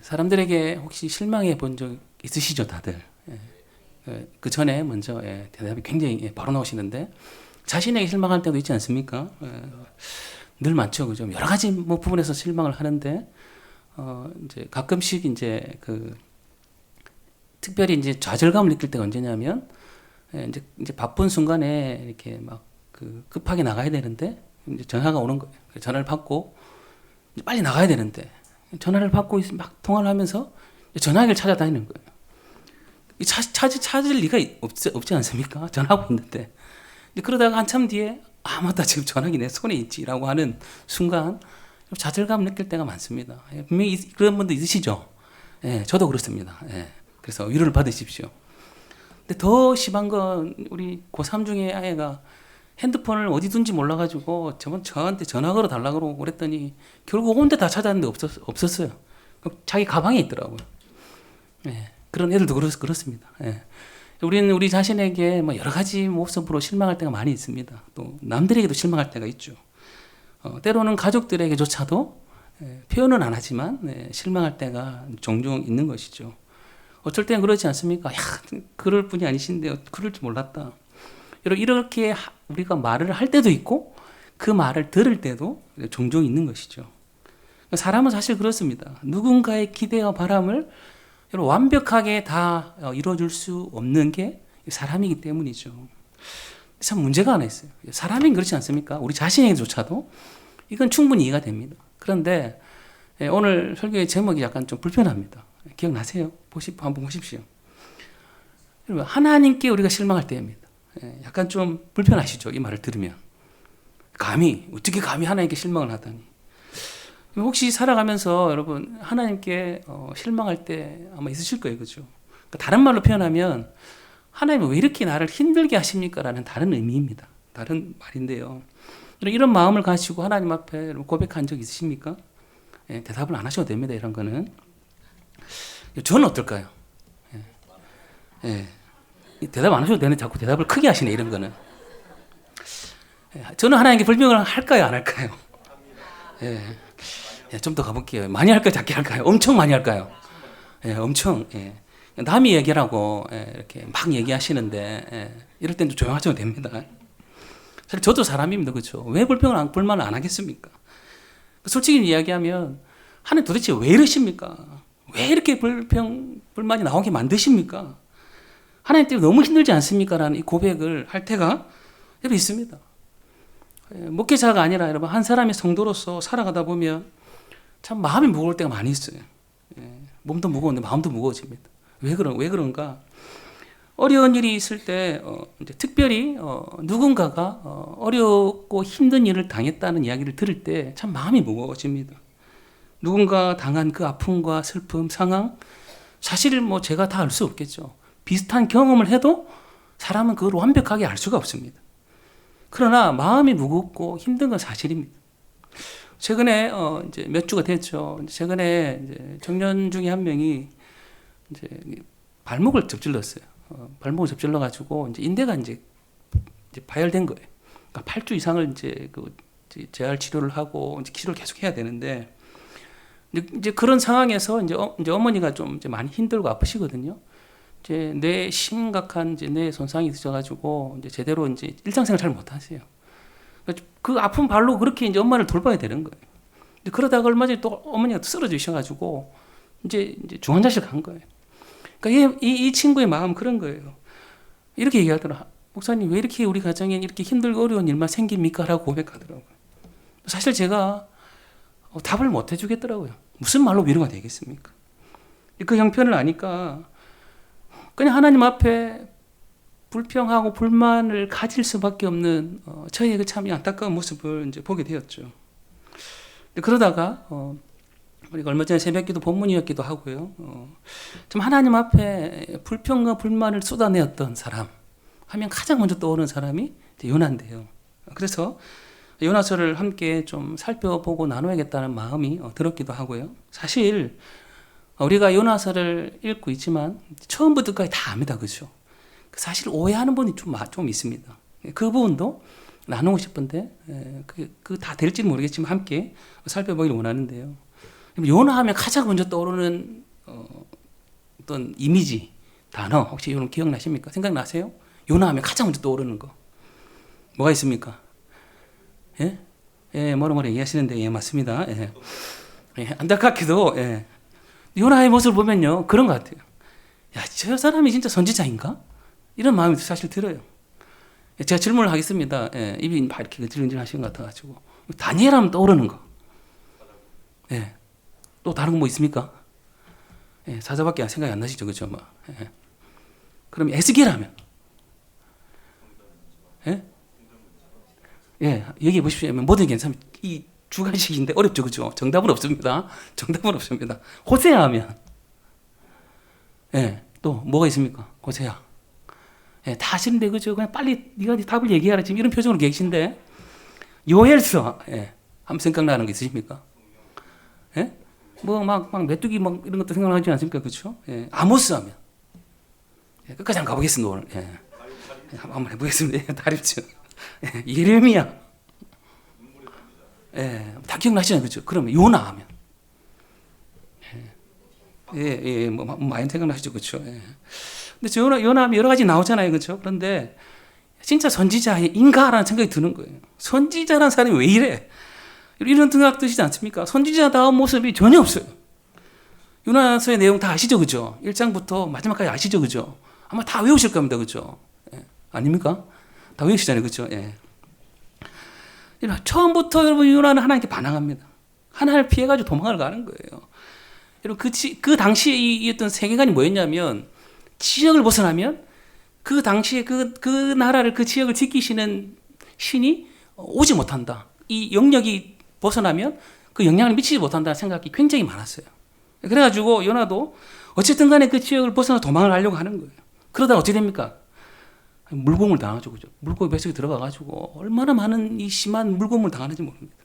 사람들에게 혹시 실망해 본 적 있으시죠, 다들? 그 전에 먼저 대답이 굉장히 바로 나오시는데 자신에게 실망할 때도 있지 않습니까? 늘 많죠, 그죠? 여러 가지 뭐 부분에서 실망을 하는데 이제 가끔씩 이제 특별히 이제 좌절감을 느낄 때가 언제냐면 이제 바쁜 순간에 이렇게 막 급하게 나가야 되는데 이제 전화가 오는 거예요. 전화를 받고 이제 빨리 나가야 되는데 전화를 받고 막 통화를 하면서 전화기를 찾아다니는 거예요. 찾을 리가 없지 않습니까? 전화하고 있는데. 그러다가 한참 뒤에 맞다, 지금 전화기 내 손에 있지라고 하는 순간 좌절감 느낄 때가 많습니다. 분명히 그런 분도 있으시죠? 저도 그렇습니다. 그래서 위로를 받으십시오. 근데 더 심한 건 우리 고3 중에 아이가 핸드폰을 어디 둔지 몰라가지고 저한테 전화 걸어 달라고 그랬더니 결국 온 데 다 찾았는데 없었어요. 자기 가방에 있더라고요. 그런 애들도 그렇습니다. 우리는 우리 자신에게 뭐 여러 가지 모습으로 실망할 때가 많이 있습니다. 또 남들에게도 실망할 때가 있죠. 때로는 가족들에게조차도 표현은 안 하지만 실망할 때가 종종 있는 것이죠. 어쩔 때는 그러지 않습니까? 야, 그럴 분이 아니신데 그럴 줄 몰랐다. 이렇게 우리가 말을 할 때도 있고 그 말을 들을 때도 종종 있는 것이죠. 사람은 사실 그렇습니다. 누군가의 기대와 바람을 완벽하게 다 이루어줄 수 없는 게 사람이기 때문이죠. 참 문제가 하나 있어요. 사람은 그렇지 않습니까? 우리 자신에게조차도 이건 충분히 이해가 됩니다. 그런데 오늘 설교의 제목이 약간 좀 불편합니다. 기억나세요? 한번 보십시오. 하나님께 우리가 실망할 때입니다. 약간 좀 불편하시죠? 이 말을 들으면. 어떻게 감히 하나님께 실망을 하다니. 혹시 살아가면서 여러분 하나님께 실망할 때 아마 있으실 거예요. 그죠? 그러니까 다른 말로 표현하면 하나님은 왜 이렇게 나를 힘들게 하십니까? 라는 다른 의미입니다. 다른 말인데요. 이런 마음을 가지고 하나님 앞에 고백한 적 있으십니까? 대답을 안 하셔도 됩니다. 이런 거는. 저는 어떨까요? 대답 안 하셔도 되는데 자꾸 대답을 크게 하시네. 이런 거는. 저는 하나님께 불평을 할까요? 안 할까요? 좀 더 가볼게요. 많이 할까요? 작게 할까요? 엄청 많이 할까요? 엄청. 남이 얘기라고 이렇게 막 얘기하시는데 이럴 때는 좀 조용하셔도 됩니다. 사실 저도 사람입니다. 그렇죠? 왜 불만을 안 하겠습니까? 솔직히 이야기하면 하나님 도대체 왜 이러십니까? 왜 이렇게 불만이 나오게 만드십니까? 하나님 때문에 너무 힘들지 않습니까? 라는 이 고백을 할 때가 여러분 있습니다. 목회자가 아니라 여러분 한 사람의 성도로서 살아가다 보면 참 마음이 무거울 때가 많이 있어요. 몸도 무거운데 마음도 무거워집니다. 왜 그런가? 어려운 일이 있을 때 이제 특별히 누군가가 어렵고 힘든 일을 당했다는 이야기를 들을 때 참 마음이 무거워집니다. 누군가 당한 그 아픔과 슬픔, 상황 사실 뭐 제가 다 알 수 없겠죠. 비슷한 경험을 해도 사람은 그걸 완벽하게 알 수가 없습니다. 그러나 마음이 무겁고 힘든 건 사실입니다. 최근에 이제 몇 주가 됐죠. 최근에 이제 청년 중에 한 명이 이제 발목을 접질렀어요. 발목을 접질러 가지고 이제 인대가 이제 파열된 거예요. 그러니까 8주 이상을 이제 재활 치료를 하고 이제 치료를 계속 해야 되는데 이제 그런 상황에서 이제 어머니가 좀 이제 많이 힘들고 아프시거든요. 이제 심각한 뇌 손상이 있어가지고 이제 제대로 이제 일상생활 잘 못하세요. 그 아픈 발로 그렇게 이제 엄마를 돌봐야 되는 거예요. 그러다가 얼마 전에 또 어머니가 쓰러지셔가지고 이제 중환자실 간 거예요. 그러니까 이 친구의 마음 그런 거예요. 이렇게 얘기하더라. 목사님 왜 이렇게 우리 가정에 이렇게 힘들고 어려운 일만 생깁니까? 라고 고백하더라고요. 사실 제가 답을 못 해주겠더라고요. 무슨 말로 위로가 되겠습니까? 그 형편을 아니까 그냥 하나님 앞에 불평하고 불만을 가질 수밖에 없는 저의 그 참 안타까운 모습을 이제 보게 되었죠. 그러다가 우리가 얼마 전에 새벽기도 본문이었기도 하고요. 좀 하나님 앞에 불평과 불만을 쏟아내었던 사람 하면 가장 먼저 떠오르는 사람이 요나인데요. 그래서 요나서를 함께 좀 살펴보고 나눠야겠다는 마음이 들었기도 하고요. 사실 우리가 요나서를 읽고 있지만 처음부터까지 다 압니다. 그렇죠? 사실 오해하는 분이 좀 있습니다. 그 부분도 나누고 싶은데 그 다 될지는 모르겠지만 함께 살펴보기를 원하는데요. 요나하면 가장 먼저 떠오르는 어떤 이미지, 단어 혹시 여러분 기억나십니까? 생각나세요? 요나하면 가장 먼저 떠오르는 거 뭐가 있습니까? 예? 예, 뭐라 얘기하시는데 예, 맞습니다. 예. 예, 안타깝게도 예. 요나의 모습을 보면요 그런 것 같아요. 야, 저 사람이 진짜 선지자인가? 이런 마음이 사실 들어요. 제가 질문을 하겠습니다. 예, 입이 막 이렇게 근질근질 하시는 것 같아가지고 다니엘 하면 떠오르는 거. 예. 또 다른 거 뭐 있습니까? 예, 사자밖에 생각이 안 나시죠, 그렇죠? 막. 예. 그럼 에스겔 하면, 예, 예, 얘기해 보십시오. 뭐든 괜찮습니다. 이 주관식인데 어렵죠, 그렇죠? 정답은 없습니다. 정답은 없습니다. 호세아 하면, 예, 또 뭐가 있습니까? 호세아. 예, 다 아시는데 그죠? 그냥 빨리 네가 답을 얘기하라 지금 이런 표정으로 계신데 요엘서, 예, 한번 생각나는 게 있으십니까? 예? 뭐 막 메뚜기 막 이런 것도 생각나지 않습니까? 그렇죠? 예, 아모스 하면, 예, 끝까지 한번 가보겠습니다 오늘. 예. 한번 해보겠습니다. 다립죠. 예, 예레미야. 예, 다 기억나시잖아요, 그렇죠? 그러면 요나 하면, 예, 예, 뭐 많이 생각나시죠, 그렇죠? 예. 근데 저 요나 하면 여러 가지 나오잖아요, 그렇죠? 그런데 진짜 선지자인가라는 생각이 드는 거예요. 선지자라는 사람이 왜 이래? 이런 생각 드시지 않습니까? 선지자다운 모습이 전혀 없어요. 요나서의 내용 다 아시죠, 그죠? 1장부터 마지막까지 아시죠, 그죠? 아마 다 외우실 겁니다, 그죠? 예. 아닙니까? 다 외우시잖아요, 그죠? 예. 처음부터 여러분 요나는 하나님께 반항합니다. 하나님을 피해가지고 도망을 가는 거예요. 여러분 그 당시에 이 어떤 세계관이 뭐였냐면 지역을 벗어나면 그 당시에 그 나라를 그 지역을 지키시는 신이 오지 못한다. 이 영역이 벗어나면 그 영향을 미치지 못한다는 생각이 굉장히 많았어요. 그래가지고 요나도 어쨌든 간에 그 지역을 벗어나 도망을 하려고 하는 거예요. 그러다 어떻게 됩니까? 물고문을 당하죠. 그죠? 물고기 뱃속에 들어가가지고 얼마나 많은 이 심한 물고문을 당하는지 모릅니다.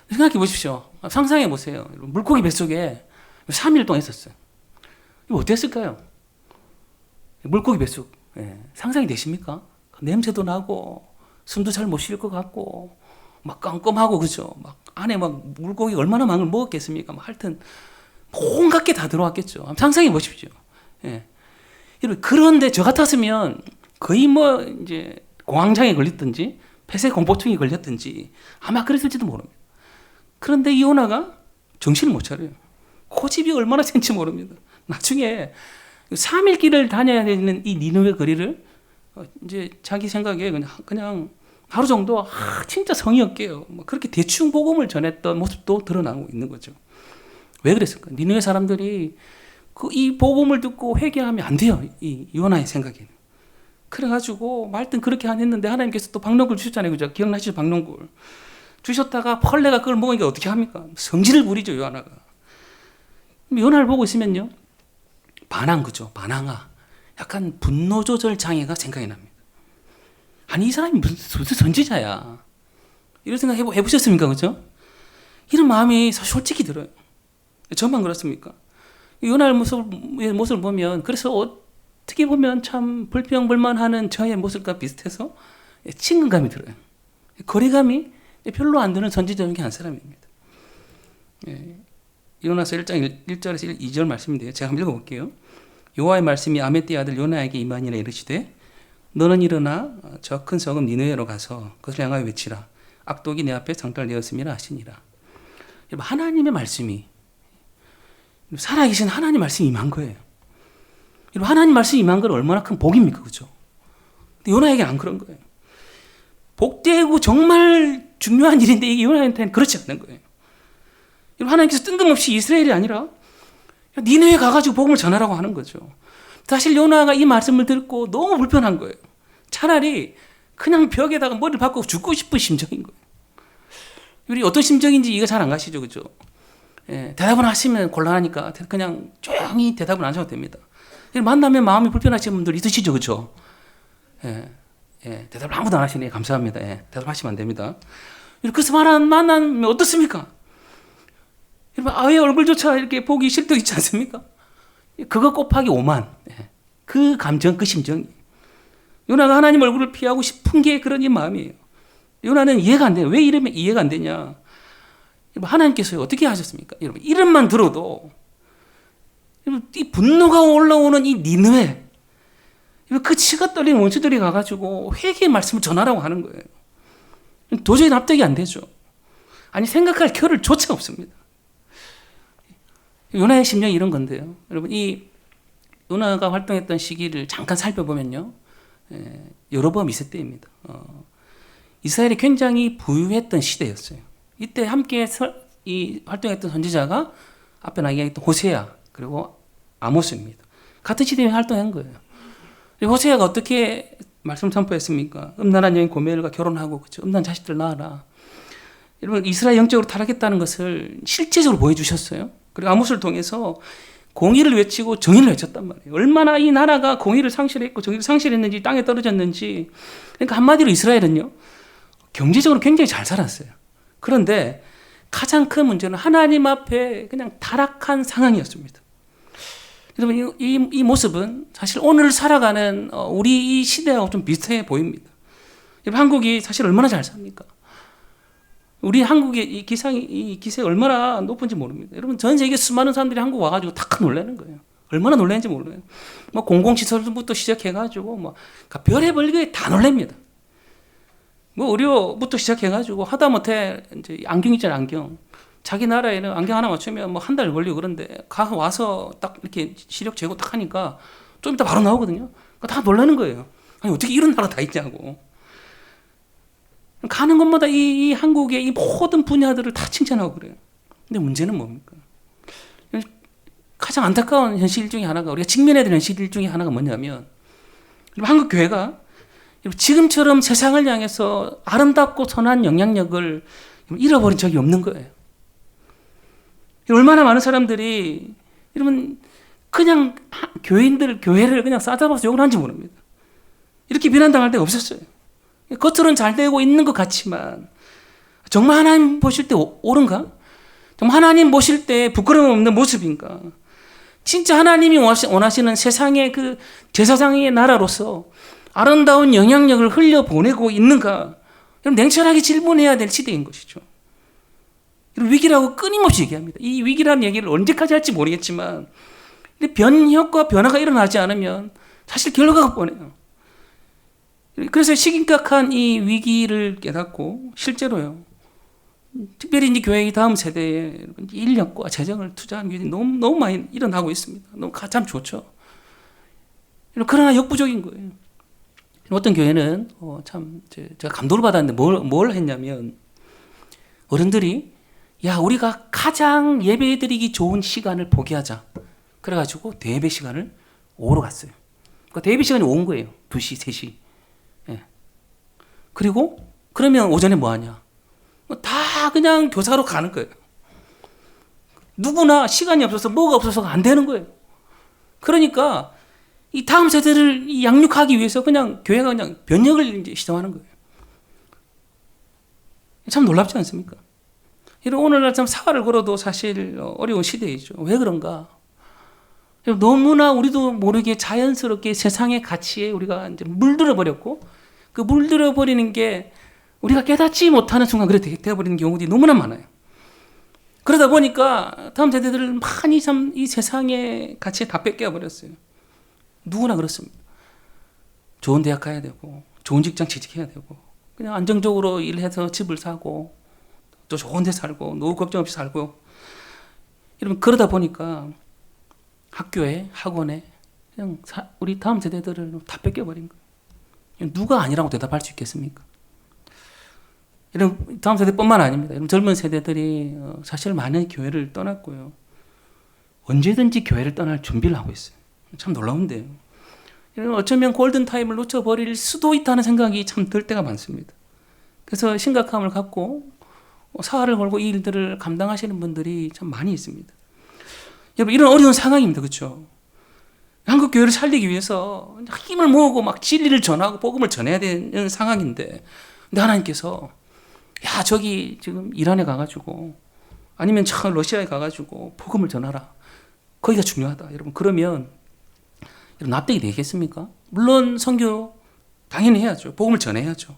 생각해 보십시오. 상상해 보세요. 물고기 뱃속에 3일 동안 있었어요. 이거 어땠을까요? 물고기 뱃속. 예. 상상이 되십니까? 냄새도 나고 숨도 잘 못 쉴 것 같고 막 깜깜하고 그죠? 막 안에 막 물고기 얼마나 많은 걸 먹었겠습니까? 막 하여튼 온갖 게 다 들어왔겠죠. 상상해 보십시오. 예. 그런데 저 같았으면 거의 뭐 이제 공황장애 걸렸든지 폐쇄 공포증이 걸렸든지 아마 그랬을지도 모릅니다. 그런데 이 요나가 정신을 못 차려요. 고집이 얼마나 센지 모릅니다. 나중에 3일 길을 다녀야 되는 이 니느웨 거리를 이제 자기 생각에 그냥 하루 정도 진짜 성의 없게요. 뭐 그렇게 대충 복음을 전했던 모습도 드러나고 있는 거죠. 왜 그랬을까? 니느웨 사람들이 이 복음을 듣고 회개하면 안 돼요. 이 요나의 생각에는. 그래가지고 말든 그렇게 안 했는데 하나님께서 또 박농굴 주셨잖아요. 그죠? 기억나시죠? 박농굴. 주셨다가 벌레가 그걸 먹으니까 어떻게 합니까? 성질을 부리죠, 요나가. 요나를 보고 있으면요. 반항, 그죠? 반항아. 약간 분노 조절 장애가 생각이 납니다. 아니, 이 사람이 무슨 선지자야. 이런 생각 해보셨습니까? 그죠? 이런 마음이 솔직히 들어요. 저만 그렇습니까? 요나의 모습을 보면, 그래서 어떻게 보면 참 불평불만하는 저의 모습과 비슷해서 친근감이 들어요. 거리감이 별로 안 드는 선지자 중에 한 사람입니다. 예. 요나서 1장 1절에서 2절 말씀인데요. 제가 한번 읽어볼게요. 여호와의 말씀이 아мет띠 아들 요나에게 임하니라 이르시되 너는 일어나 저 큰 성읍 니느웨로 가서 그것을 향하여 외치라. 악독이 내 앞에 상달되었음이라 하시니라. 여러분, 하나님의 말씀이 살아계신 하나님 말씀이 임한 거예요. 여러분, 하나님 말씀이 임한 건 얼마나 큰 복입니까? 그죠? 근데 요나에게는 안 그런 거예요. 복되고 정말 중요한 일인데 이게 요나한테는 그렇지 않는 거예요. 여러분, 하나님께서 뜬금없이 이스라엘이 아니라 니느웨 가가지고 복음을 전하라고 하는 거죠. 사실 요나가 이 말씀을 듣고 너무 불편한 거예요. 차라리 그냥 벽에다가 머리를 박고 죽고 싶은 심정인 거예요. 우리 어떤 심정인지 이해가 잘 안 가시죠, 그죠? 예, 대답을 하시면 곤란하니까 그냥 조용히 대답을 안 하셔도 됩니다. 만나면 마음이 불편하신 분들 있으시죠, 그죠? 예, 예, 대답을 아무도 안 하시네. 감사합니다. 예, 대답하시면 안 됩니다. 그래서 만나면 어떻습니까? 여러분, 아예 얼굴조차 이렇게 보기 싫다 있지 않습니까? 그거 곱하기 5만. 예, 그 감정, 그 심정이. 요나가 하나님 얼굴을 피하고 싶은 게 그런 이 마음이에요. 요나는 이해가 안 돼요. 왜 이러면 이해가 안 되냐? 여러분, 하나님께서 어떻게 하셨습니까? 여러분, 이름만 들어도 이 분노가 올라오는 이 니느웨, 그 치가 떨리는 원수들이 가가지고 회개의 말씀을 전하라고 하는 거예요. 도저히 납득이 안 되죠. 아니, 생각할 겨를조차 없습니다. 요나의 심정이 이런 건데요. 여러분, 이 요나가 활동했던 시기를 잠깐 살펴보면요, 여로보암 2세 때입니다. 이스라엘이 굉장히 부유했던 시대였어요. 이때 함께 활동했던 선지자가 앞에 나이야기했던 호세아 그리고 아모스입니다. 같은 시대에 활동한 거예요. 호세아가 어떻게 말씀 선포했습니까? 음란한 여인 고멜과 결혼하고, 그렇죠? 음란 자식들 낳아라. 여러분, 이스라엘 영적으로 타락했다는 것을 실제적으로 보여주셨어요. 그리고 아모스를 통해서 공의를 외치고 정의를 외쳤단 말이에요. 얼마나 이 나라가 공의를 상실했고 정의를 상실했는지, 땅에 떨어졌는지. 그러니까 한마디로 이스라엘은요, 경제적으로 굉장히 잘 살았어요. 그런데 가장 큰 문제는 하나님 앞에 그냥 타락한 상황이었습니다. 여러분, 이 모습은 사실 오늘 살아가는 우리 이 시대하고 좀 비슷해 보입니다. 여러분, 한국이 사실 얼마나 잘 삽니까? 우리 한국의 이 기세가 얼마나 높은지 모릅니다. 여러분, 전 세계 수많은 사람들이 한국 와가지고 탁 놀라는 거예요. 얼마나 놀라는지 몰라요. 뭐 공공시설부터 시작해가지고 뭐 별의별 게 다 놀랍니다. 뭐 의료부터 시작해가지고 하다못해 이제 안경 있잖아요, 안경. 자기 나라에는 안경 하나 맞추면 뭐 한 달 걸리고, 그런데 와서 딱 이렇게 시력 재고 딱 하니까 좀 이따 바로 나오거든요. 그러니까 다 놀라는 거예요. 아니, 어떻게 이런 나라 다 있냐고. 가는 곳마다 이 한국의 이 모든 분야들을 다 칭찬하고 그래요. 근데 문제는 뭡니까? 가장 안타까운 현실 중에 하나가, 우리가 직면해야 되는 현실 중에 하나가 뭐냐면, 한국 교회가 지금처럼 세상을 향해서 아름답고 선한 영향력을 잃어버린 적이 없는 거예요. 얼마나 많은 사람들이 여러분 그냥 교회를 그냥 싸잡아서 욕을 하는지 모릅니다. 이렇게 비난당할 데가 없었어요. 겉으로는 잘 되고 있는 것 같지만 정말 하나님 보실 때 옳은가? 정말 하나님 보실 때 부끄러움 없는 모습인가? 진짜 하나님이 원하시는 세상의 그 제사장의 나라로서 아름다운 영향력을 흘려보내고 있는가? 여러분, 냉철하게 질문해야 될 시대인 것이죠. 위기라고 끊임없이 얘기합니다. 이 위기라는 얘기를 언제까지 할지 모르겠지만, 변혁과 변화가 일어나지 않으면 사실 결과가 뻔해요. 그래서 심각한 이 위기를 깨닫고 실제로요, 특별히 이제 교회의 다음 세대에 인력과 재정을 투자하는 게 너무 많이 일어나고 있습니다. 너무 참 좋죠. 그러나 역부족인 거예요. 어떤 교회는 참 제가 감동을 받았는데 뭘 했냐면, 어른들이 야, 우리가 가장 예배드리기 좋은 시간을 포기하자. 그래가지고 대예배 시간을 오후로 갔어요. 그러니까 대예배 시간이 온 거예요. 2시, 3시. 예. 그리고 그러면 오전에 뭐 하냐? 다 그냥 교사로 가는 거예요. 누구나 시간이 없어서 뭐가 없어서가 안 되는 거예요. 그러니까 이 다음 세대를 양육하기 위해서 그냥 교회가 그냥 변혁을 이제 시도하는 거예요. 참 놀랍지 않습니까? 이런 오늘날 참 사활을 걸어도 사실 어려운 시대이죠. 왜 그런가? 너무나 우리도 모르게 자연스럽게 세상의 가치에 우리가 이제 물들어 버렸고, 그 물들어 버리는 게 우리가 깨닫지 못하는 순간 그렇게 되어버리는 경우들이 너무나 많아요. 그러다 보니까 다음 세대들을 많이 참 이 세상의 가치에 다 뺏겨 버렸어요. 누구나 그렇습니다. 좋은 대학 가야 되고, 좋은 직장 취직해야 되고, 그냥 안정적으로 일해서 집을 사고, 또 좋은 데 살고, 노후 걱정 없이 살고. 여러분, 그러다 보니까 학교에, 학원에 그냥 우리 다음 세대들을 다 뺏겨버린 거예요. 누가 아니라고 대답할 수 있겠습니까? 이런 다음 세대뿐만 아닙니다. 이런 젊은 세대들이 사실 많은 교회를 떠났고요. 언제든지 교회를 떠날 준비를 하고 있어요. 참 놀라운데요. 어쩌면 골든타임을 놓쳐버릴 수도 있다는 생각이 참 들 때가 많습니다. 그래서 심각함을 갖고 사활을 걸고 이 일들을 감당하시는 분들이 참 많이 있습니다. 여러분, 이런 어려운 상황입니다. 그렇죠? 한국 교회를 살리기 위해서 힘을 모으고 막 진리를 전하고 복음을 전해야 되는 상황인데, 근데 하나님께서 야, 저기 지금 이란에 가가지고 아니면 저 러시아에 가가지고 복음을 전하라. 거기가 중요하다. 여러분, 그러면 여러분 납득이 되겠습니까? 물론 선교 당연히 해야죠. 복음을 전해야죠.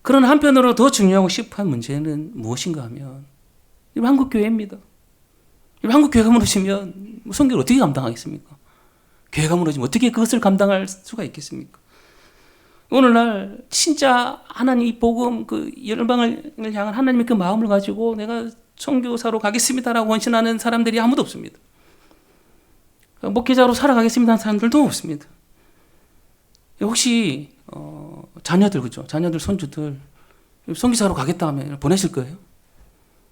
그러나 한편으로 더 중요하고 시급한 문제는 무엇인가 하면, 여러분 한국 교회입니다. 여러분 한국 교회가 무너지면 선교를 어떻게 감당하겠습니까? 교회가 무너지면 어떻게 그것을 감당할 수가 있겠습니까? 오늘날 진짜 하나님 이 복음 그 열방을 향한 하나님의 그 마음을 가지고 내가 선교사로 가겠습니다라고 헌신하는 사람들이 아무도 없습니다. 목회자로 살아가겠습니다 하는 사람들도 없습니다. 혹시 자녀들 그죠? 자녀들 손주들 선교사로 가겠다 하면 보내실 거예요?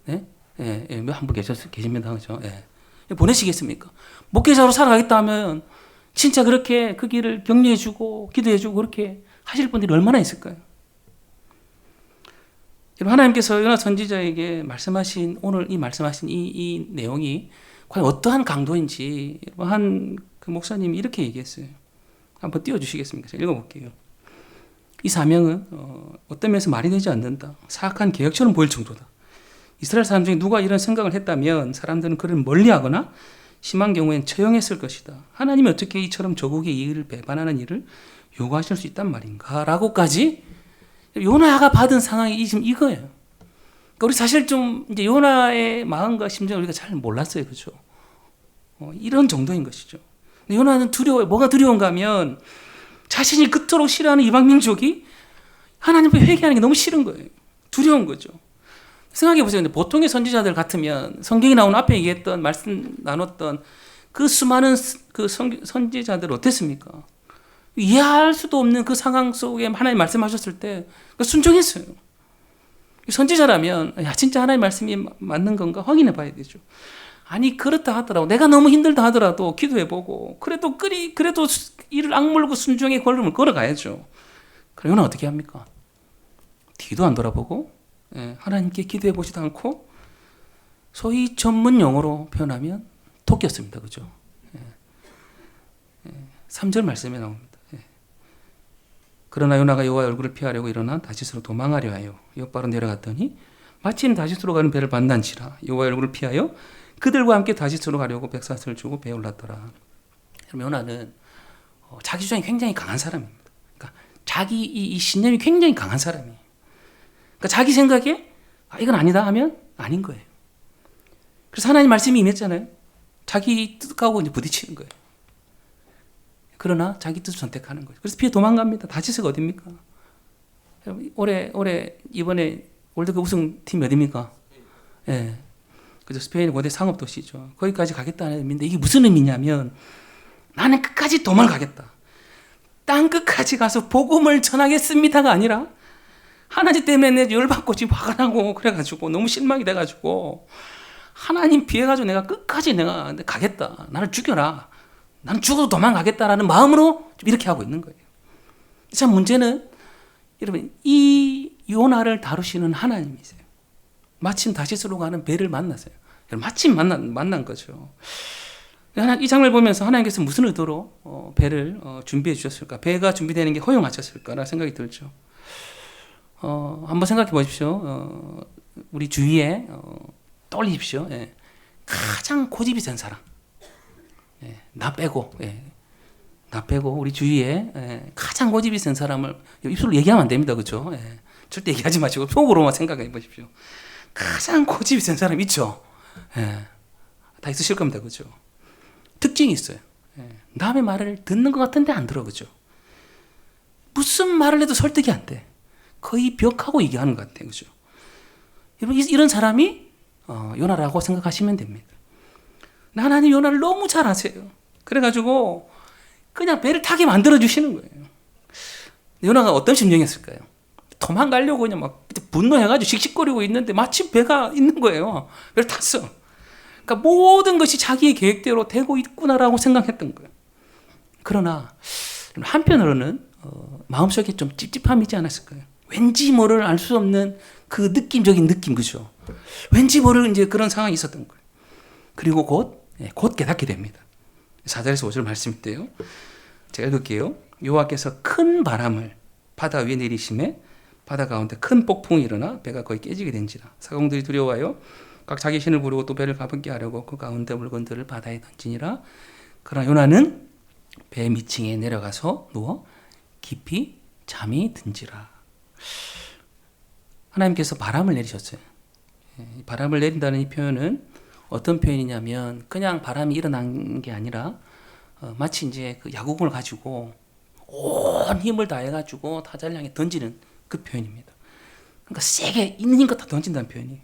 네? 예, 예, 한 분 계십니다. 그죠? 예. 보내시겠습니까? 목회자로 살아가겠다 하면 진짜 그렇게 그 길을 격려해주고 기도해주고 그렇게 하실 분들이 얼마나 있을까요? 하나님께서 요나 선지자에게 말씀하신 오늘 이 말씀하신 이 내용이 과연 어떠한 강도인지 한 그 목사님이 이렇게 얘기했어요. 한번 띄워주시겠습니까? 제가 읽어볼게요. 이 사명은 어떤 면에서 말이 되지 않는다. 사악한 계획처럼 보일 정도다. 이스라엘 사람 중에 누가 이런 생각을 했다면 사람들은 그를 멀리하거나 심한 경우엔 처형했을 것이다. 하나님이 어떻게 이처럼 조국의 이익을 배반하는 일을 요구하실 수 있단 말인가? 라고까지 요나가 받은 상황이 지금 이거예요. 그러니까 우리 사실 좀 이제 요나의 마음과 심정을 우리가 잘 몰랐어요. 그죠? 이런 정도인 것이죠. 근데 요나는 두려워요. 뭐가 두려운가 하면 자신이 그토록 싫어하는 이방 민족이 하나님 앞에 회개하는 게 너무 싫은 거예요. 두려운 거죠. 생각해 보세요. 보통의 선지자들 같으면 성경에 나오는 앞에 얘기했던 말씀 나눴던 그 수많은 그 선지자들 어땠습니까? 이해할 수도 없는 그 상황 속에 하나님 말씀하셨을 때 순종했어요. 선지자라면 야 진짜 하나님 말씀이 맞는 건가 확인해 봐야 되죠. 아니 그렇다 하더라도 내가 너무 힘들다 하더라도 기도해보고 그래도 이를 악물고 순종의 걸음을 걸어가야죠. 그럼 요나 어떻게 합니까? 뒤도 안 돌아보고 하나님께 기도해보지도 않고 소위 전문 용어로 표현하면 토끼였습니다. 그죠? 3절 말씀에 나옵니다. 그러나 요나가 여호와의 얼굴을 피하려고 일어나 다시스로 도망하려 하여 엿바로 내려갔더니 마침 다시스로 가는 배를 만난지라 여호와의 얼굴을 피하여 그들과 함께 다시스로 가려고 백사슬을 주고 배에 올랐더라. 요나는 자기 주장이 굉장히 강한 사람입니다. 그러니까 자기 이 신념이 굉장히 강한 사람이에요. 그러니까 자기 생각에 이건 아니다 하면 아닌 거예요. 그래서 하나님 말씀이 임했잖아요. 자기 뜻하고 이제 부딪히는 거예요. 그러나 자기 뜻을 선택하는 거죠. 그래서 피해 도망갑니다. 다시스가 어딥니까? 올해 이번에 월드컵 우승팀이 어딥니까? 예. 그죠. 스페인의 고대 상업도시죠. 거기까지 가겠다는 의미인데 이게 무슨 의미냐면 나는 끝까지 도망가겠다. 땅 끝까지 가서 복음을 전하겠습니다가 아니라 하나님 때문에 내 열받고 지금 화가 나고 그래가지고 너무 실망이 돼가지고 하나님 피해가지고 내가 끝까지 내가 가겠다. 나를 죽여라. 나는 죽어도 도망가겠다라는 마음으로 좀 이렇게 하고 있는 거예요. 참 문제는 여러분 이 요나를 다루시는 하나님이세요. 마침 다시스로 가는 배를 만났어요. 마침 만난 거죠. 이 장면을 보면서 하나님께서 무슨 의도로 배를 준비해 주셨을까? 배가 준비되는 게 허용하셨을까라는 생각이 들죠. 한번 생각해 보십시오. 우리 주위에 떠올리십시오. 예. 가장 고집이 센 사람. 예. 나 빼고 우리 주위에 가장 고집이 센 사람을 입술로 얘기하면 안 됩니다. 그렇죠? 예. 절대 얘기하지 마시고 속으로만 생각해 보십시오. 가장 고집이 센 사람 있죠? 예. 다 있으실 겁니다. 그죠? 특징이 있어요. 예. 남의 말을 듣는 것 같은데 안 들어. 그죠? 무슨 말을 해도 설득이 안 돼. 거의 벽하고 얘기하는 것 같아요. 그죠? 이런 사람이 요나라고 생각하시면 됩니다. 하나님 요나를 너무 잘 아세요. 그래가지고 그냥 배를 타게 만들어주시는 거예요. 요나가 어떤 심정이었을까요? 도망가려고 그냥 막 분노해가지고 씩씩거리고 있는데 마침 배가 있는 거예요. 배를 탔어. 그러니까 모든 것이 자기의 계획대로 되고 있구나라고 생각했던 거예요. 그러나 한편으로는 마음속에 좀 찝찝함이 있지 않았을까요? 왠지 모를 알 수 없는 그 느낌적인 느낌, 그죠? 왠지 모를 이제 그런 상황이 있었던 거예요. 그리고 곧 깨닫게 됩니다. 4절에서 5절 말씀인데요. 제가 읽을게요. 여호와께서 큰 바람을 바다 위에 내리심에 바다 가운데 큰 폭풍이 일어나 배가 거의 깨지게 된지라. 사공들이 두려워하여 각 자기 신을 부르고 또 배를 가볍게 하려고 그 가운데 물건들을 바다에 던지니라. 그러나 요나는 배 밑층에 내려가서 누워 깊이 잠이 든지라. 하나님께서 바람을 내리셨어요. 이 바람을 내린다는 이 표현은 어떤 표현이냐면 그냥 바람이 일어난 게 아니라 마치 이제 그 야구공을 가지고 온 힘을 다해가지고 타자를 향해 던지는 그 표현입니다. 그러니까 세게 있는 힘껏 다 던진다는 표현이에요.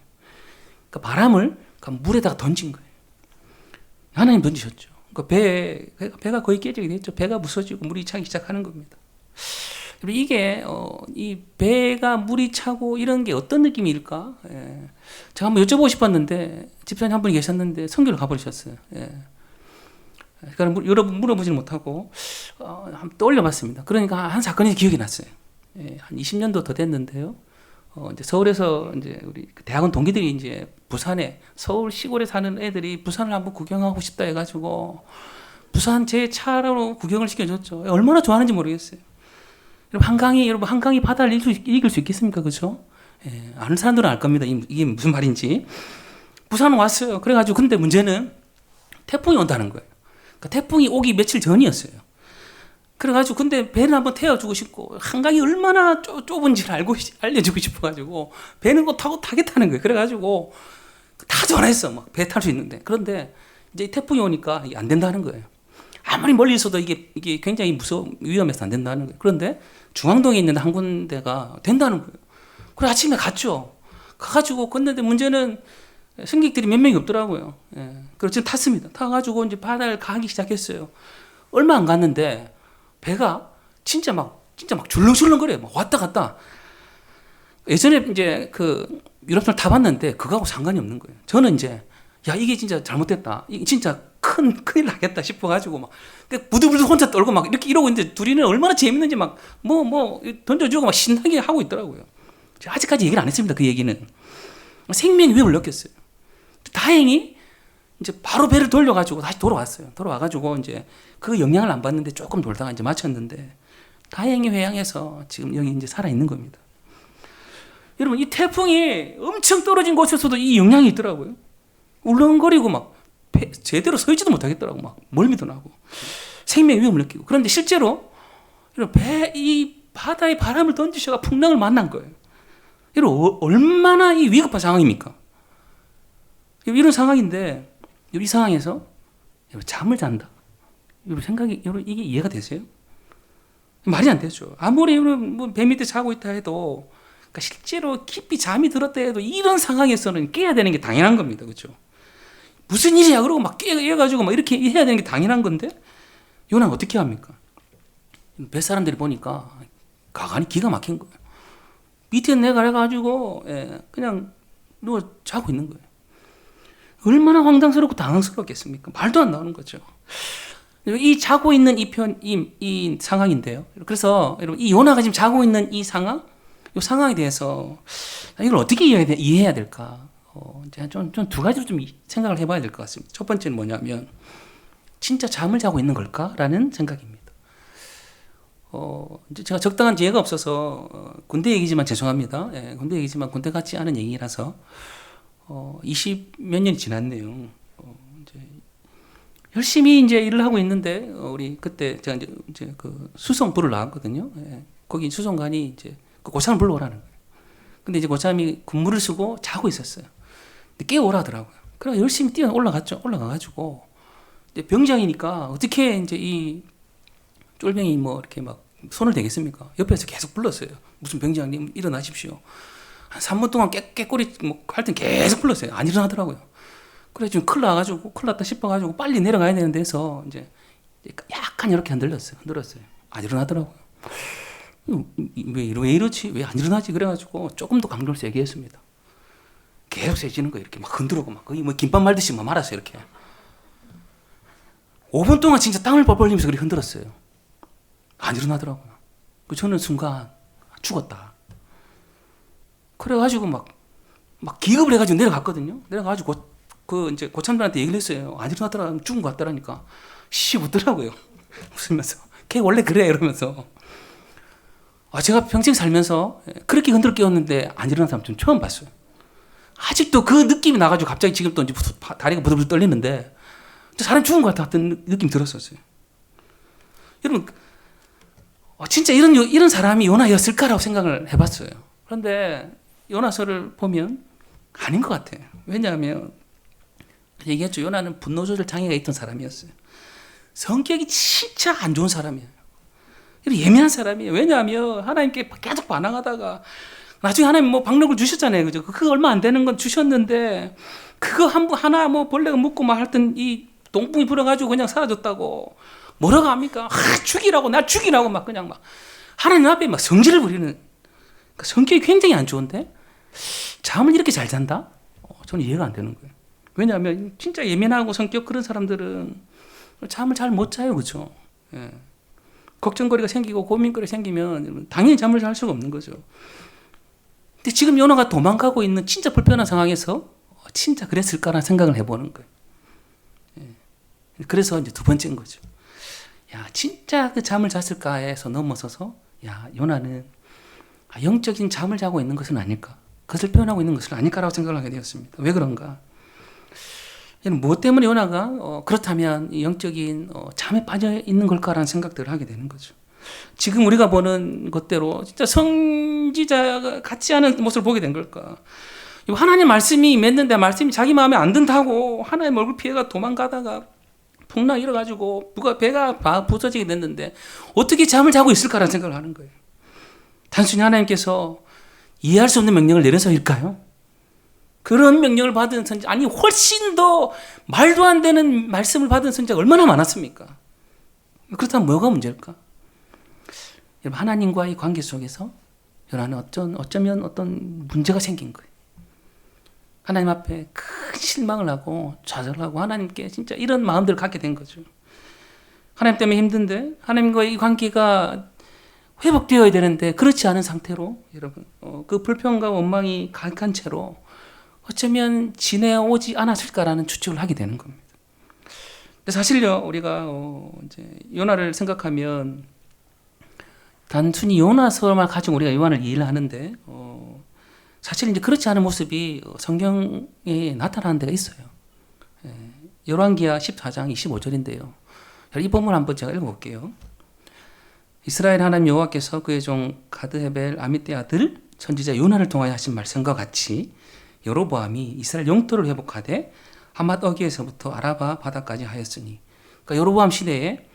그러니까 바람을 물에다가 던진 거예요. 하나님 던지셨죠. 그러니까 배가 거의 깨지게 됐죠. 배가 부서지고 물이 차기 시작하는 겁니다. 이게 이 배가 물이 차고 이런 게 어떤 느낌일까? 예. 제가 한번 여쭤보고 싶었는데 집사님 한 분이 계셨는데 선교를 가버리셨어요. 예. 그러니까 여러분 물어보지는 못하고 한번 떠올려봤습니다. 그러니까 한 사건이 기억이 났어요. 예. 한 20년도 더 됐는데요. 이제 서울에서 이제 우리 대학원 동기들이 이제 부산에 서울 시골에 사는 애들이 부산을 한번 구경하고 싶다 해가지고 부산 제 차로 구경을 시켜줬죠. 얼마나 좋아하는지 모르겠어요. 여러분 한강이 바다를 이길 수 있겠습니까? 그죠? 예, 아는 사람들은 알 겁니다. 이게 무슨 말인지. 부산 왔어요. 그래가지고 근데 문제는 태풍이 온다는 거예요. 그러니까 태풍이 오기 며칠 전이었어요. 그래가지고 근데 배를 한번 태워주고 싶고 한강이 얼마나 좁은지를 알려주고 싶어가지고 배는 거 타고 타겠다는 거예요. 그래가지고 다 전화했어. 막 배 탈 수 있는데. 그런데 이제 태풍이 오니까 이게 안 된다는 거예요. 아무리 멀리 있어도 이게 굉장히 위험해서 안 된다는 거예요. 그런데 중앙동에 있는 한 군데가 된다는 거예요. 그래 아침에 갔죠. 가가지고 건너는데 문제는 승객들이 몇 명이 없더라고요. 예. 그래서 지금 탔습니다. 타가지고 이제 바다를 가기 시작했어요. 얼마 안 갔는데 배가 진짜 막 줄렁줄렁거려요. 막 왔다 갔다. 예전에 이제 그 유럽선을 타봤는데 그거하고 상관이 없는 거예요. 저는 이제 야 이게 진짜 잘못됐다. 이게 진짜 큰일 나겠다 싶어가지고 막 부들부들 혼자 떨고 막 이렇게 이러고 있는데 둘이는 얼마나 재밌는지 막 뭐 던져주고 막 신나게 하고 있더라고요. 아직까지 얘기를 안 했습니다. 그 얘기는 생명의 위협을 느꼈어요. 다행히 이제 바로 배를 돌려가지고 다시 돌아왔어요. 돌아와가지고 이제 그 영향을 안 받는데 조금 돌다가 이제 마쳤는데 다행히 회항해서 지금 여기 이제 살아 있는 겁니다. 여러분 이 태풍이 엄청 떨어진 곳에서도 이 영향이 있더라고요. 울렁거리고 막 제대로 서 있지도 못하겠더라고. 막 멀미도 나고 생명의 위험을 느끼고. 그런데 실제로 이 바다에 바람을 던지셔가 풍랑을 만난 거예요. 여러분 얼마나 이 위급한 상황입니까? 이런 상황인데 이 상황에서 잠을 잔다. 여러분 이게 이해가 되세요? 말이 안 되죠. 아무리 뭐 배 밑에 자고 있다 해도 그러니까 실제로 깊이 잠이 들었다 해도 이런 상황에서는 깨야 되는 게 당연한 겁니다. 그렇죠? 무슨 일이야? 그러고 막 깨가지고 막 이렇게 해야 되는 게 당연한 건데 요나는 어떻게 합니까? 뱃사람들이 보니까 가관이 기가 막힌 거예요. 밑에 내가지고 그냥 누워 자고 있는 거예요. 얼마나 황당스럽고 당황스럽겠습니까? 말도 안 나오는 거죠. 이 자고 있는 이 상황인데요. 그래서 여러분 이 요나가 지금 자고 있는 이 상황에 대해서 이걸 어떻게 이해해야 될까? 좀 두 가지로 좀 생각을 해봐야 될 것 같습니다. 첫 번째는 뭐냐면 진짜 잠을 자고 있는 걸까라는 생각입니다. 이제 제가 적당한 지혜가 없어서 군대 얘기지만 죄송합니다. 군대 얘기지만 군대 같지 않은 얘기라서 20몇 년이 지났네요. 이제 열심히 이제 일을 하고 있는데 우리 그때 제가 이제 그 수송부를 나왔거든요. 거기 수송관이 이제 그 고참을 불러오라는 거예요. 근데 이제 고참이 군무를 쓰고 자고 있었어요. 근데 깨워오라 하더라고요. 그래서 열심히 뛰어 올라가가지고 이제 병장이니까 어떻게 이제 이 쫄병이 뭐 이렇게 막 손을 대겠습니까? 옆에서 계속 불렀어요. 무슨 병장님 일어나십시오. 한 3분 동안 깨꼬리 뭐 할 땐 계속 불렀어요. 안 일어나더라고요. 그래 지금 큰일 났다 싶어가지고 빨리 내려가야 되는 데서 이제 약간 이렇게 흔들었어요. 안 일어나더라고요. 왜 이러지? 왜 안 일어나지? 그래가지고 조금 더 강도를 세게 했습니다. 계속 세지는 거예요. 이렇게 막 흔들고 막 거의 뭐 김밥 말듯이 막 말았어요. 이렇게 5분 동안 진짜 땀을 뻘뻘 흘리면서 그렇게 흔들었어요. 안 일어나더라고요. 저는 순간 죽었다. 그래가지고 막 기겁을 해가지고 내려갔거든요. 내려가가지고 이제 고참들한테 얘기를 했어요. 안 일어나더라, 죽은 것 같더라니까. 웃더라고요. 웃으면서. 걔 원래 그래 이러면서. 제가 평생 살면서 그렇게 흔들어 깨웠는데 안 일어난 사람 좀 처음 봤어요. 아직도 그 느낌이 나가지고 갑자기 지금 또 이제 다리가 부들부들 떨리는데 사람 죽은 것 같은 느낌 들었었어요. 여러분, 진짜 이런 사람이 요나였을까라고 생각을 해봤어요. 그런데 요나서를 보면 아닌 것 같아요. 왜냐하면 얘기했죠. 요나는 분노 조절 장애가 있던 사람이었어요. 성격이 진짜 안 좋은 사람이에요. 예민한 사람이에요. 왜냐하면 하나님께 계속 반항하다가 나중에 하나님 뭐 박력을 주셨잖아요. 그죠? 그거 얼마 안 되는 건 주셨는데 그거 하나 뭐 벌레가 묻고 막 하여튼 이 동풍이 불어가지고 그냥 사라졌다고 뭐라고 합니까? 죽이라고 나 죽이라고 막 그냥 막 하나님 앞에 막 성질을 부리는 그러니까 성격이 굉장히 안 좋은데 잠을 이렇게 잘 잔다? 저는 이해가 안 되는 거예요. 왜냐하면 진짜 예민하고 성격 그런 사람들은 잠을 잘 못 자요. 그죠? 예. 걱정거리가 생기고 고민거리가 생기면 당연히 잠을 잘 수가 없는 거죠. 근데 지금 요나가 도망가고 있는 진짜 불편한 상황에서 진짜 그랬을까라는 생각을 해보는 거예요. 예. 그래서 이제 두 번째인 거죠. 야, 진짜 그 잠을 잤을까에서 넘어서서 야, 요나는 영적인 잠을 자고 있는 것은 아닐까? 그것을 표현하고 있는 것은 아닐까라고 생각을 하게 되었습니다. 왜 그런가? 무엇 때문에 요나가 그렇다면 영적인 잠에 빠져 있는 걸까라는 생각들을 하게 되는 거죠. 지금 우리가 보는 것대로 진짜 선지자가 같지 않은 모습을 보게 된 걸까? 하나님 말씀이 맺는데 말씀이 자기 마음에 안 든다고 하나님 얼굴 피해가 도망가다가 풍랑 일어가지고 배가 부서지게 됐는데 어떻게 잠을 자고 있을까라는 생각을 하는 거예요. 단순히 하나님께서 이해할 수 없는 명령을 내려서일까요? 그런 명령을 받은 선지자, 아니 훨씬 더 말도 안 되는 말씀을 받은 선지자가 얼마나 많았습니까? 그렇다면 뭐가 문제일까? 여러분, 하나님과의 관계 속에서 요나는 어쩌면 어떤 문제가 생긴 거예요. 하나님 앞에 큰 실망을 하고 좌절하고 하나님께 진짜 이런 마음들을 갖게 된 거죠. 하나님 때문에 힘든데 하나님과의 이 관계가 회복되어야 되는데 그렇지 않은 상태로 여러분 그 불평과 원망이 가득한 채로 어쩌면 지내오지 않았을까라는 추측을 하게 되는 겁니다. 사실요, 우리가 이제 요나를 생각하면 단순히 요나서만 가지고 우리가 요한을 이해를 하는데 사실 이제 그렇지 않은 모습이 성경에 나타나는 데가 있어요. 열왕기하 14장 25절인데요. 이 본문 한번 제가 읽어볼게요. 이스라엘 하나님 여호와께서 그의 종 가드헤벨 아미떼 아들 선지자 요나를 통하여 하신 말씀과 같이 여로보암이 이스라엘 영토를 회복하되 하맛 어귀에서부터 아라바 바다까지 하였으니, 그러니까 여로보암 시대에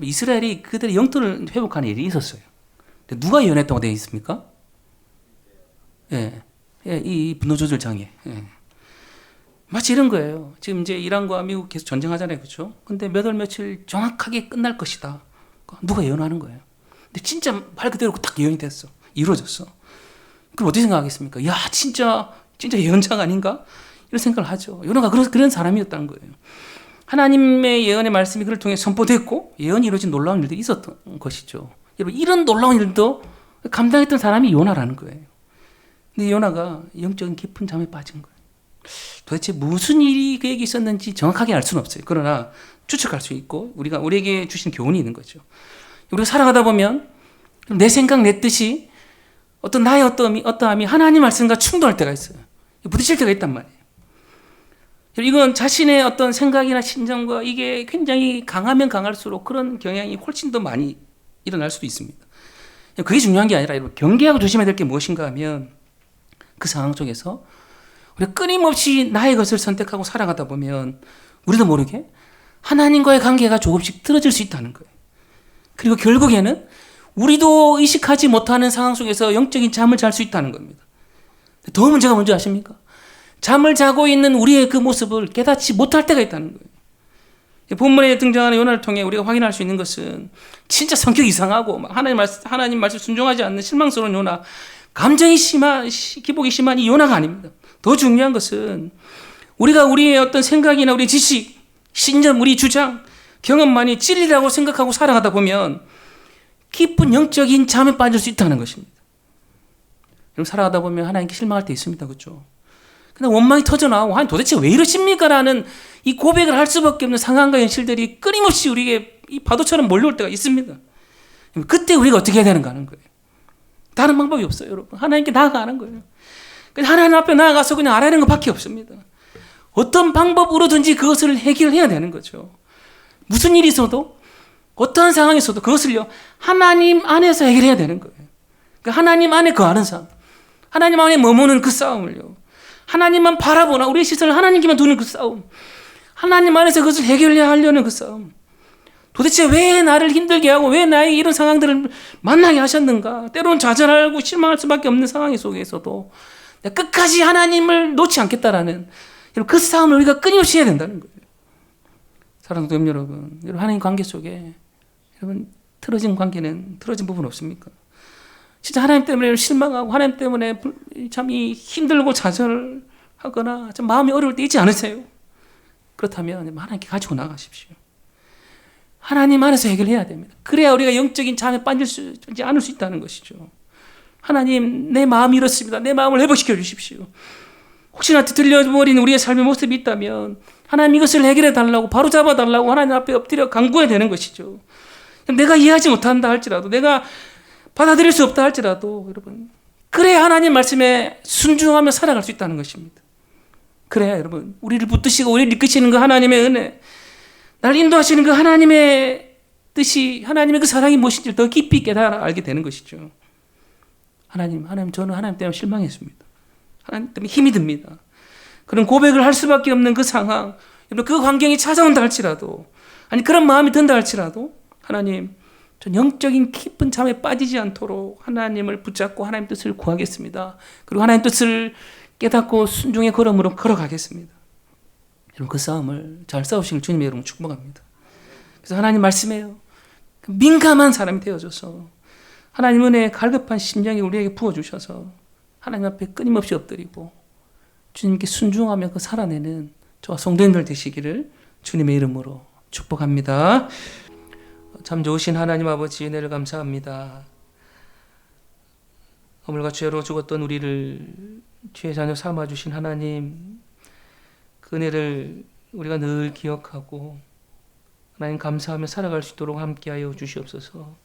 이스라엘이 그들의 영토를 회복하는 일이 있었어요. 근데 누가 예언했다고 되어 있습니까? 이 분노 조절 장애. 마치 이런 거예요. 지금 이제 이란과 미국 계속 전쟁하잖아요, 그렇죠? 근데 몇 월 며칠 정확하게 끝날 것이다. 누가 예언하는 거예요. 근데 진짜 말 그대로 딱 예언이 됐어, 이루어졌어. 그럼 어떻게 생각하겠습니까? 야, 진짜 예언자가 아닌가? 이런 생각을 하죠. 요나가 그런 사람이었다는 거예요. 하나님의 예언의 말씀이 그를 통해 선포됐고 예언이 이루어진 놀라운 일도 있었던 것이죠. 여러분, 이런 놀라운 일도 감당했던 사람이 요나라는 거예요. 근데 요나가 영적인 깊은 잠에 빠진 거예요. 도대체 무슨 일이 그에게 있었는지 정확하게 알 수는 없어요. 그러나 추측할 수 있고 우리에게 주신 교훈이 있는 거죠. 우리가 살아가다 보면 내 생각, 내 뜻이 어떤 나의 어떠함이 하나님 말씀과 충돌할 때가 있어요. 부딪힐 때가 있단 말이에요. 이건 자신의 어떤 생각이나 심정과 이게 굉장히 강하면 강할수록 그런 경향이 훨씬 더 많이 일어날 수도 있습니다. 그게 중요한 게 아니라 경계하고 조심해야 될 게 무엇인가 하면 그 상황 속에서 우리가 끊임없이 나의 것을 선택하고 살아가다 보면 우리도 모르게 하나님과의 관계가 조금씩 틀어질 수 있다는 거예요. 그리고 결국에는 우리도 의식하지 못하는 상황 속에서 영적인 잠을 잘 수 있다는 겁니다. 더 문제가 뭔지 아십니까? 잠을 자고 있는 우리의 그 모습을 깨닫지 못할 때가 있다는 거예요. 본문에 등장하는 요나를 통해 우리가 확인할 수 있는 것은 진짜 성격이 이상하고 하나님 말씀 순종하지 않는 실망스러운 요나, 감정이 기복이 심한 이 요나가 아닙니다. 더 중요한 것은 우리가 우리의 어떤 생각이나 우리 지식, 신념, 우리 주장, 경험만이 진리라고 생각하고 살아가다 보면 깊은 영적인 잠에 빠질 수 있다는 것입니다. 여러분, 살아가다 보면 하나님께 실망할 때 있습니다. 그렇죠? 근데 원망이 터져나오고 하나님 도대체 왜 이러십니까? 라는 이 고백을 할 수밖에 없는 상황과 현실들이 끊임없이 우리에게 이 파도처럼 몰려올 때가 있습니다. 그때 우리가 어떻게 해야 되는가 하는 거예요. 다른 방법이 없어요, 여러분. 하나님께 나아가는 거예요. 하나님 앞에 나아가서 그냥 알아야 하는 것밖에 없습니다. 어떤 방법으로든지 그것을 해결해야 되는 거죠. 무슨 일이 있어도 어떠한 상황에서도 그것을요 하나님 안에서 해결해야 되는 거예요. 그러니까 하나님 안에 거하는 삶, 하나님 안에 머무는 그 싸움을요 하나님만 바라보나 우리의 시선을 하나님께만 두는 그 싸움, 하나님 안에서 그것을 해결해야 하려는 그 싸움, 도대체 왜 나를 힘들게 하고 왜 나에게 이런 상황들을 만나게 하셨는가. 때로는 좌절하고 실망할 수밖에 없는 상황 속에서도 내가 끝까지 하나님을 놓지 않겠다라는 그 싸움을 우리가 끊임없이 해야 된다는 거예요. 사랑하는 교회 여러분, 하나님 관계 속에 여러분 틀어진 관계는 틀어진 부분 없습니까? 진짜 하나님 때문에 실망하고 하나님 때문에 참 힘들고 좌절하거나 좀 마음이 어려울 때 있지 않으세요? 그렇다면 하나님께 가지고 나가십시오. 하나님 안에서 해결해야 됩니다. 그래야 우리가 영적인 잠에 빠지지 않을 수 있다는 것이죠. 하나님, 내 마음이 이렇습니다. 내 마음을 회복시켜 주십시오. 혹시나 들려버린 우리의 삶의 모습이 있다면 하나님 이것을 해결해 달라고 바로 잡아 달라고 하나님 앞에 엎드려 간구해야 되는 것이죠. 내가 이해하지 못한다 할지라도, 내가 받아들일 수 없다 할지라도 여러분, 그래야 하나님 말씀에 순종하며 살아갈 수 있다는 것입니다. 그래야 여러분, 우리를 붙드시고 우리를 이끄시는 그 하나님의 은혜, 나를 인도하시는 그 하나님의 뜻이, 하나님의 그 사랑이 무엇인지를 더 깊이 깨달아 알게 되는 것이죠. 하나님, 저는 하나님 때문에 실망했습니다. 하나님 때문에 힘이 듭니다. 그런 고백을 할 수밖에 없는 그 상황, 그 환경이 찾아온다 할지라도, 아니 그런 마음이 든다 할지라도, 하나님, 전 영적인 깊은 잠에 빠지지 않도록 하나님을 붙잡고 하나님 뜻을 구하겠습니다. 그리고 하나님 뜻을 깨닫고 순종의 걸음으로 걸어가겠습니다. 여러분, 그 싸움을 잘 싸우시길 주님의 이름으로 축복합니다. 그래서 하나님 말씀해요. 민감한 사람이 되어줘서 하나님 은혜의 갈급한 심령이 우리에게 부어주셔서 하나님 앞에 끊임없이 엎드리고 주님께 순종하며 그 살아내는 저와 성도님들 되시기를 주님의 이름으로 축복합니다. 참 좋으신 하나님 아버지, 은혜를 감사합니다. 허물과 죄로 죽었던 우리를 죄의 자녀 삼아주신 하나님, 그 은혜를 우리가 늘 기억하고 하나님 감사하며 살아갈 수 있도록 함께하여 주시옵소서.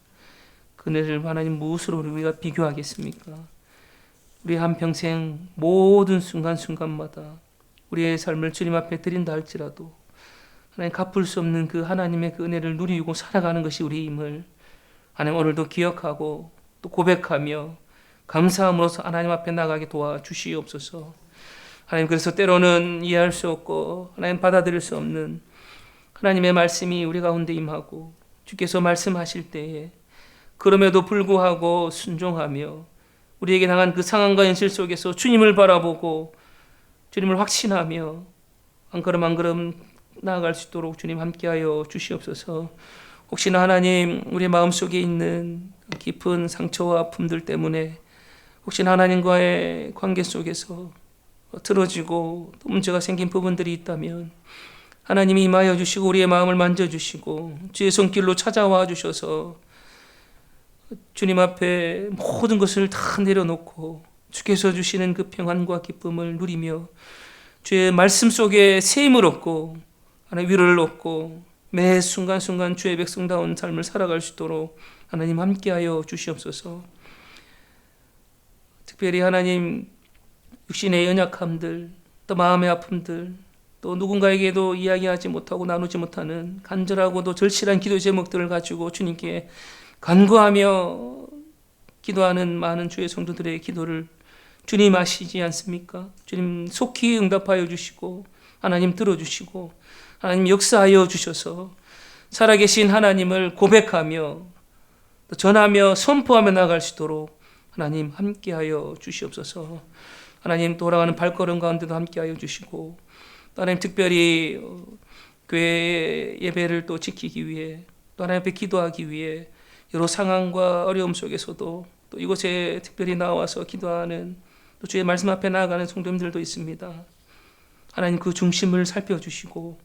그 은혜를 하나님 무엇으로 우리가 비교하겠습니까? 우리 한평생 모든 순간순간마다 우리의 삶을 주님 앞에 드린다 할지라도 하나님 갚을 수 없는 그 하나님의 그 은혜를 누리고 살아가는 것이 우리의 힘을 하나님 오늘도 기억하고 또 고백하며 감사함으로써 하나님 앞에 나가게 도와주시옵소서. 하나님, 그래서 때로는 이해할 수 없고 하나님 받아들일 수 없는 하나님의 말씀이 우리 가운데 임하고 주께서 말씀하실 때에 그럼에도 불구하고 순종하며 우리에게 당한 그 상황과 현실 속에서 주님을 바라보고 주님을 확신하며 한 걸음 한 걸음 나아갈 수 있도록 주님 함께하여 주시옵소서. 혹시나 하나님 우리의 마음속에 있는 깊은 상처와 아픔들 때문에 혹시나 하나님과의 관계 속에서 틀어지고 또 문제가 생긴 부분들이 있다면 하나님이 임하여 주시고 우리의 마음을 만져주시고 주의 손길로 찾아와 주셔서 주님 앞에 모든 것을 다 내려놓고 주께서 주시는 그 평안과 기쁨을 누리며 주의 말씀 속에 새 힘을 얻고 하나님 위로를 얻고 매 순간순간 주의 백성다운 삶을 살아갈 수 있도록 하나님 함께하여 주시옵소서. 특별히 하나님 육신의 연약함들, 또 마음의 아픔들, 또 누군가에게도 이야기하지 못하고 나누지 못하는 간절하고도 절실한 기도 제목들을 가지고 주님께 간구하며 기도하는 많은 주의 성도들의 기도를 주님 아시지 않습니까? 주님 속히 응답하여 주시고 하나님 들어주시고 하나님 역사하여 주셔서 살아계신 하나님을 고백하며 또 전하며 선포하며 나아갈 수 있도록 하나님 함께하여 주시옵소서. 하나님 돌아가는 발걸음 가운데도 함께하여 주시고 또 하나님 특별히 교회 예배를 또 지키기 위해 또 하나님 앞에 기도하기 위해 여러 상황과 어려움 속에서도 또 이곳에 특별히 나와서 기도하는 또 주의 말씀 앞에 나아가는 성도님들도 있습니다. 하나님 그 중심을 살펴주시고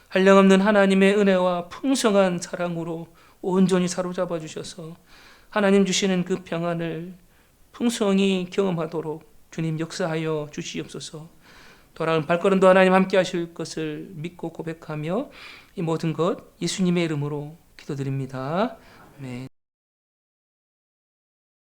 한량없는 하나님의 은혜와 풍성한 사랑으로 온전히 사로잡아 주셔서 하나님 주시는 그 평안을 풍성히 경험하도록 주님 역사하여 주시옵소서. 돌아온 발걸음도 하나님 함께 하실 것을 믿고 고백하며 이 모든 것 예수님의 이름으로 기도드립니다. 아멘.